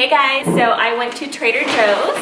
Hey guys, so I went to Trader Joe's.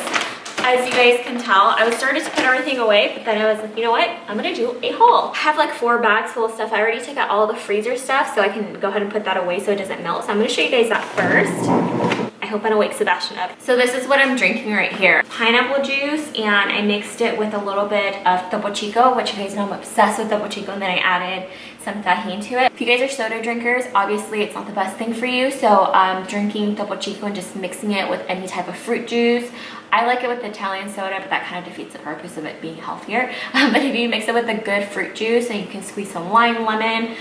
As you guys can tell, I was starting to put everything away, but then I was like, you know what? I'm gonna do a haul. I have like 4 bags full of stuff. I already took out all the freezer stuff, so I can go ahead and put that away so it doesn't melt. So I'm gonna show you guys that first. I hope I don't wake Sebastian up. So this is what I'm drinking right here. Pineapple juice, and I mixed it with a little bit of Topo Chico, which you guys know I'm obsessed with Topo Chico, and then I added some tahini to it. If you guys are soda drinkers, obviously it's not the best thing for you, so I'm drinking Topo Chico and just mixing it with any type of fruit juice. I like it with Italian soda, but that kind of defeats the purpose of it being healthier. But if you mix it with a good fruit juice, and you can squeeze some lime, lemon,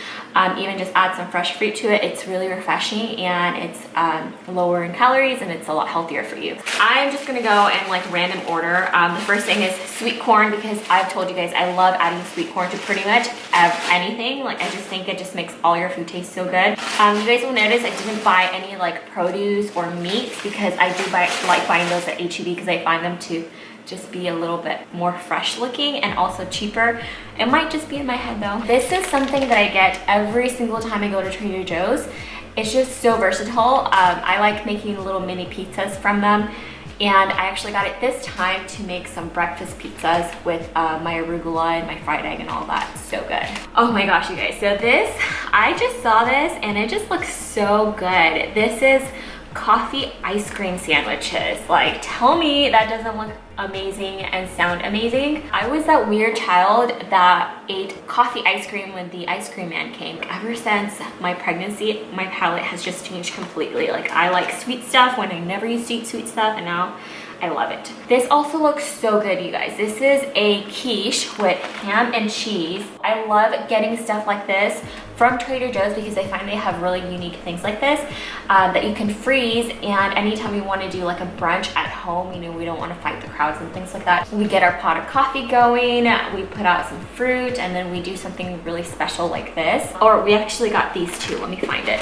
even just add some fresh fruit to it, it's really refreshing, and it's lower in calories, and it's a lot healthier for you. I'm just gonna go in like random order. The first thing is sweet corn, because I've told you guys I love adding sweet corn to pretty much anything. Like, I just think it just makes all your food taste so good. You guys will notice I didn't buy any like produce or meats, because I do like buying those at H-E-B, because I find them to just be a little bit more fresh looking and also cheaper. It might just be in my head though. This is something that I get every single time I go to Trader Joe's. It's just so versatile. I like making little mini pizzas from them, and I actually got it this time to make some breakfast pizzas with my arugula and my fried egg and all that. So good. Oh my gosh, you guys. So this, I just saw this and it just looks so good. This is coffee ice cream sandwiches. Like, tell me that doesn't look amazing and sound amazing. I was that weird child that ate coffee ice cream when the ice cream man came. Ever since my pregnancy, my palate has just changed completely. Like, I like sweet stuff when I never used to eat sweet stuff, and now I love it. This also looks so good, you guys. This is a quiche with ham and cheese. I love getting stuff like this from Trader Joe's, because I find they have really unique things like this that you can freeze, and anytime we want to do like a brunch at home, you know, we don't want to fight the crowds and things like that. We get our pot of coffee going, we put out some fruit, and then we do something really special like this. Or we actually got these two. Let me find it.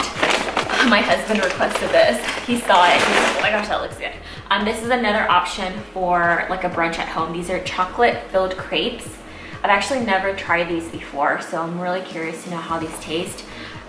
My husband requested this. He saw it. He's like, oh my gosh, that looks good. This is another option for like a brunch at home. These are chocolate filled crepes. I've actually never tried these before, so I'm really curious to know how these taste.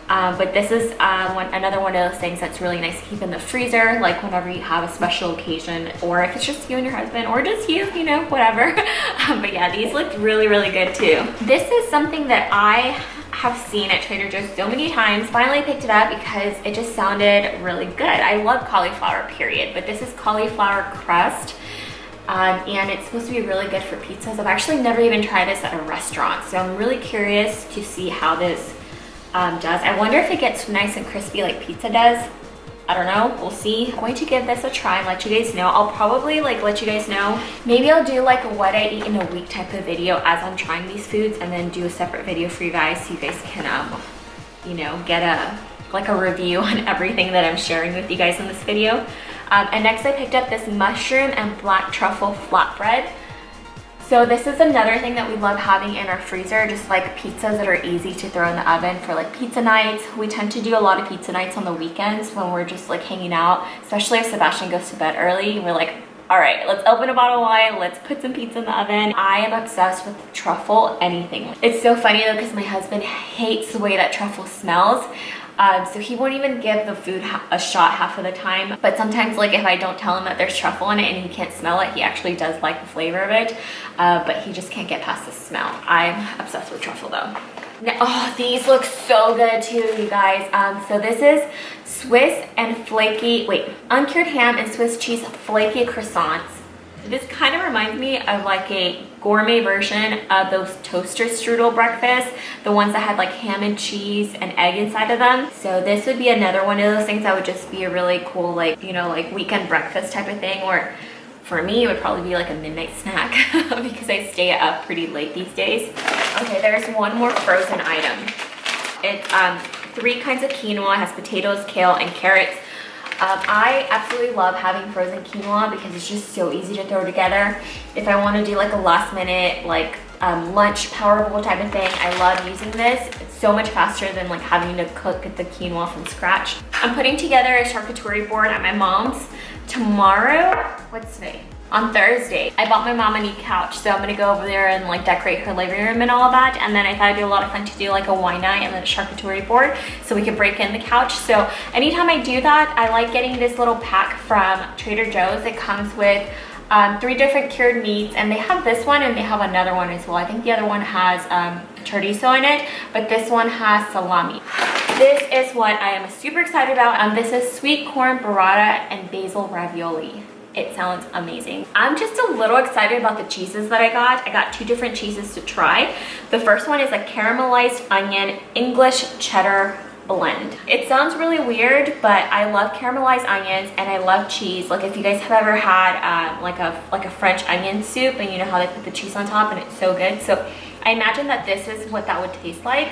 But this is another one of those things that's really nice to keep in the freezer, like whenever you have a special occasion, or if it's just you and your husband, or just you know, whatever. But yeah, these look really, really good too. This is something that I have seen at Trader Joe's so many times. Finally picked it up because it just sounded really good. I love cauliflower, period, but this is cauliflower crust. And it's supposed to be really good for pizzas. I've actually never even tried this at a restaurant, so I'm really curious to see how this does. I wonder if it gets nice and crispy like pizza does. I don't know, we'll see. I'm going to give this a try and let you guys know. I'll probably like let you guys know. Maybe I'll do like a what I eat in a week type of video as I'm trying these foods, and then do a separate video for you guys so you guys can, you know, get a review on everything that I'm sharing with you guys in this video. And next I picked up this mushroom and black truffle flatbread. So this is another thing that we love having in our freezer, just like pizzas that are easy to throw in the oven for like pizza nights. We tend to do a lot of pizza nights on the weekends when we're just like hanging out, especially if Sebastian goes to bed early. We're like, all right, let's open a bottle of wine, let's put some pizza in the oven. I am obsessed with truffle, anything. It's so funny though, because my husband hates the way that truffle smells. So he won't even give the food a shot half of the time. But sometimes, like, if I don't tell him that there's truffle in it and he can't smell it, he actually does like the flavor of it. But he just can't get past the smell. I'm obsessed with truffle though. Now, oh, these look so good too, you guys. So this is Swiss and flaky, uncured ham and Swiss cheese flaky croissants. This kind of reminds me of like a gourmet version of those toaster strudel breakfasts, the ones that had like ham and cheese and egg inside of them. So this would be another one of those things that would just be a really cool, like, you know, like weekend breakfast type of thing, or for me it would probably be like a midnight snack because I stay up pretty late these days. Okay, there's one more frozen item. It's 3 kinds of quinoa. It has potatoes, kale, and carrots. I absolutely love having frozen quinoa because it's just so easy to throw together. If I want to do like a last minute like lunch power bowl type of thing, I love using this. It's so much faster than like having to cook the quinoa from scratch. I'm putting together a charcuterie board at my mom's tomorrow. What's today? on Thursday. I bought my mom a new couch, so I'm gonna go over there and like decorate her living room and all that. And then I thought it'd be a lot of fun to do like a wine night and then a charcuterie board so we could break in the couch. So anytime I do that, I like getting this little pack from Trader Joe's. It comes with 3 different cured meats, and they have this one and they have another one as well. I think the other one has chorizo in it, but this one has salami. This is what I am super excited about. This is sweet corn burrata and basil ravioli. It sounds amazing. I'm just a little excited about the cheeses that I got. I got 2 different cheeses to try. The first one is a caramelized onion English cheddar blend. It sounds really weird, but I love caramelized onions and I love cheese. Like if you guys have ever had like a French onion soup and you know how they put the cheese on top and it's so good. So I imagine that this is what that would taste like.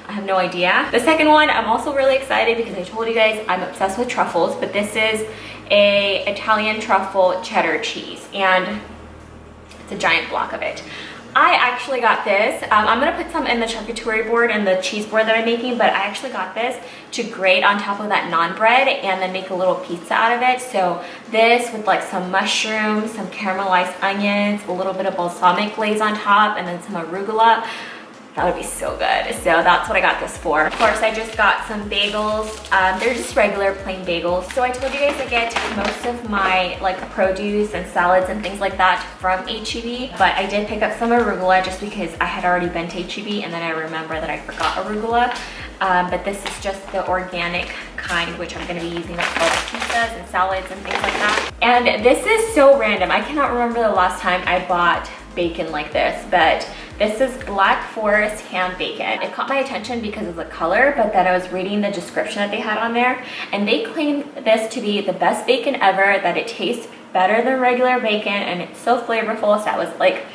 I have no idea. The second one, I'm also really excited because I told you guys I'm obsessed with truffles, but this is a Italian truffle cheddar cheese and it's a giant block of it. I actually got this. I'm gonna put some in the charcuterie board and the cheese board that I'm making, but I actually got this to grate on top of that naan bread and then make a little pizza out of it. So this with like some mushrooms, some caramelized onions, a little bit of balsamic glaze on top, and then some arugula. That would be so good. So that's what I got this for. Of course, I just got some bagels. They're just regular plain bagels. So I told you guys I get most of my like produce and salads and things like that from HEB, but I did pick up some arugula just because I had already been to HEB and then I remember that I forgot arugula. But this is just the organic kind, which I'm gonna be using up for all the pizzas and salads and things like that. And this is so random. I cannot remember the last time I bought bacon like this, but this is Black Forest ham bacon. It caught my attention because of the color, but then I was reading the description that they had on there, and they claim this to be the best bacon ever, that it tastes better than regular bacon, and it's so flavorful. So I was like,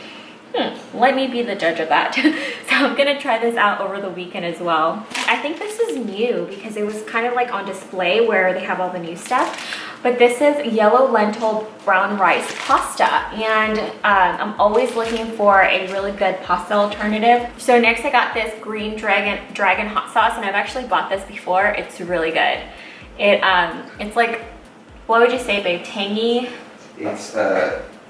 let me be the judge of that. So I'm gonna try this out over the weekend as well. I think this is new because it was kind of like on display where they have all the new stuff. But this is yellow lentil brown rice pasta, and I'm always looking for a really good pasta alternative. So next I got this green dragon hot sauce, and I've actually bought this before. It's really good. It's like, what would you say, babe? Tangy? It's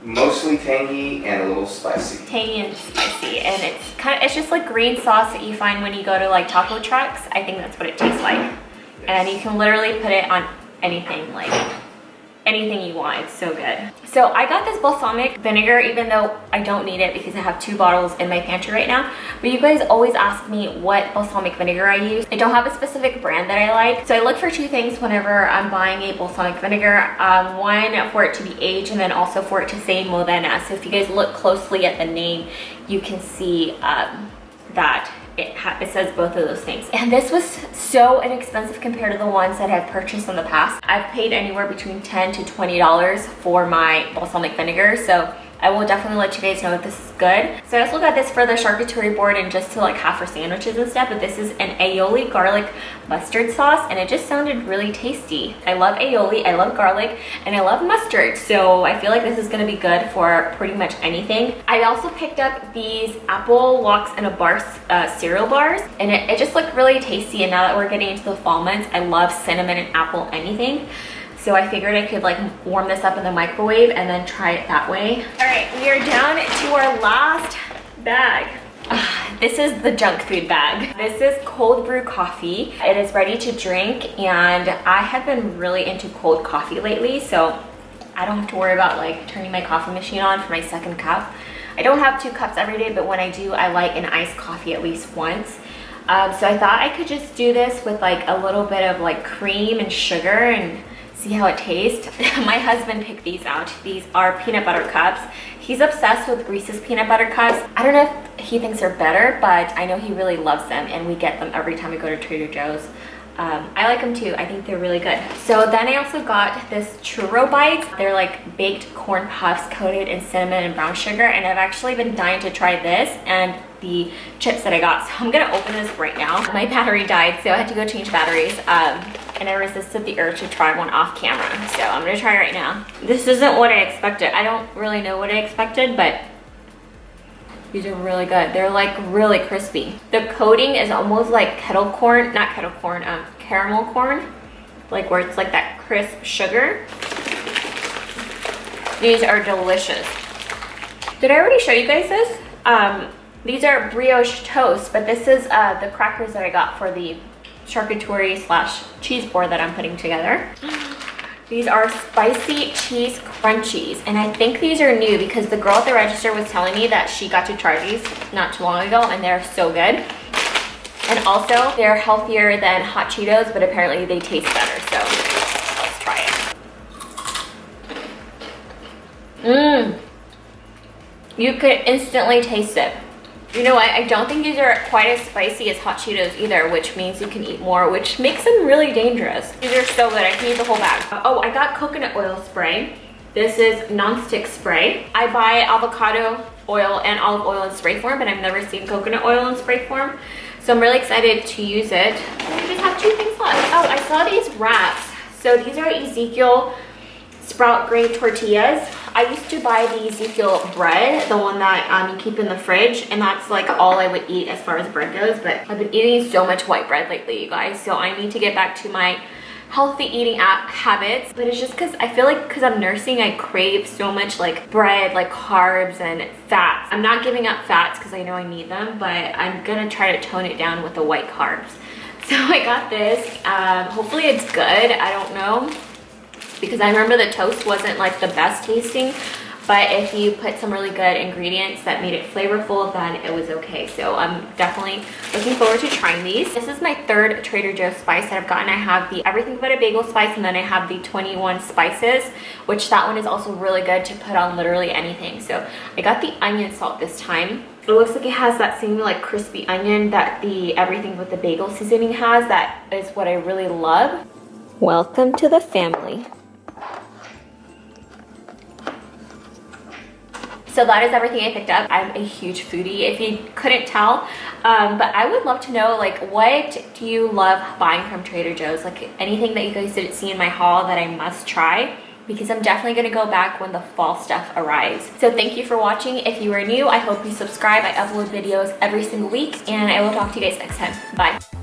mostly tangy and a little spicy. Tangy and spicy, and it's just like green sauce that you find when you go to like taco trucks. I think that's what it tastes like. Yes. And you can literally put it on anything, like anything you want. It's so good. So I got this balsamic vinegar, even though I don't need it because I have 2 bottles in my pantry right now. But you guys always ask me what balsamic vinegar I use. I don't have a specific brand that I like. So I look for 2 things whenever I'm buying a balsamic vinegar. One, for it to be aged, and then also for it to say Modena. So if you guys look closely at the name, you can see that it says both of those things. And this was so inexpensive compared to the ones that I've purchased in the past. I've paid anywhere between $10 to $20 for my balsamic vinegar, so I will definitely let you guys know if this is good. So I also got this for the charcuterie board and just to like have for sandwiches and stuff, but this is an aioli garlic mustard sauce, and it just sounded really tasty. I love aioli, I love garlic, and I love mustard, so I feel like this is gonna be good for pretty much anything. I also picked up these apple walks in a bar cereal bars, and it just looked really tasty. And now that we're getting into the fall months, I love cinnamon and apple anything. So I figured I could like warm this up in the microwave and then try it that way. All right, we are down to our last bag. This is the junk food bag. This is cold brew coffee. It is ready to drink, and I have been really into cold coffee lately, so I don't have to worry about like turning my coffee machine on for my second cup. I don't have 2 cups every day, but when I do, I like an iced coffee at least once. So I thought I could just do this with like a little bit of like cream and sugar and see how it tastes. My husband picked these out. These are peanut butter cups. He's obsessed with Reese's peanut butter cups. I don't know if he thinks they're better, but I know he really loves them, and we get them every time we go to Trader Joe's. I like them too. I think they're really good. So then I also got this churro bites. They're like baked corn puffs coated in cinnamon and brown sugar, and I've actually been dying to try this and the chips that I got. So I'm gonna open this right now. My battery died, so I had to go change batteries. And I resisted the urge to try one off camera. So I'm gonna try right now. This isn't what I expected. I don't really know what I expected, but these are really good. They're like really crispy. The coating is almost like caramel corn, like where it's like that crisp sugar. These are delicious. Did I already show you guys this? These are brioche toast, but this is the crackers that I got for the charcuterie / cheese board that I'm putting together. These are spicy cheese crunchies, and I think these are new because the girl at the register was telling me that she got to try these not too long ago, and they're so good. And also, they're healthier than hot Cheetos, but apparently they taste better, so let's try it. You could instantly taste it. You know what? I don't think these are quite as spicy as hot Cheetos either, which means you can eat more, which makes them really dangerous. These are so good. I can eat the whole bag. Oh, I got coconut oil spray. This is non-stick spray. I buy avocado oil and olive oil in spray form, but I've never seen coconut oil in spray form. So I'm really excited to use it. I just have 2 things left. Oh, I saw these wraps. So these are Ezekiel sprout grain tortillas. I used to buy the Ezekiel bread, the one that you keep in the fridge, and that's like all I would eat as far as bread goes, but I've been eating so much white bread lately, you guys, so I need to get back to my healthy eating habits. But it's just because I feel like because I'm nursing, I crave so much like bread, like carbs and fats. I'm not giving up fats because I know I need them, but I'm gonna try to tone it down with the white carbs. So I got this. Hopefully it's good. I don't know, because I remember the toast wasn't like the best tasting, but if you put some really good ingredients that made it flavorful, then it was okay. So I'm definitely looking forward to trying these. This is my 3rd Trader Joe's spice that I've gotten. I have the everything but a bagel spice, and then I have the 21 spices, which that one is also really good to put on literally anything. So I got the onion salt this time. It looks like it has that same like crispy onion that the everything with the bagel seasoning has. That is what I really love. Welcome to the family. So that is everything I picked up. I'm a huge foodie, if you couldn't tell. But I would love to know, like, what do you love buying from Trader Joe's? Like, anything that you guys didn't see in my haul that I must try? Because I'm definitely gonna go back when the fall stuff arrives. So thank you for watching. If you are new, I hope you subscribe. I upload videos every single week, and I will talk to you guys next time. Bye.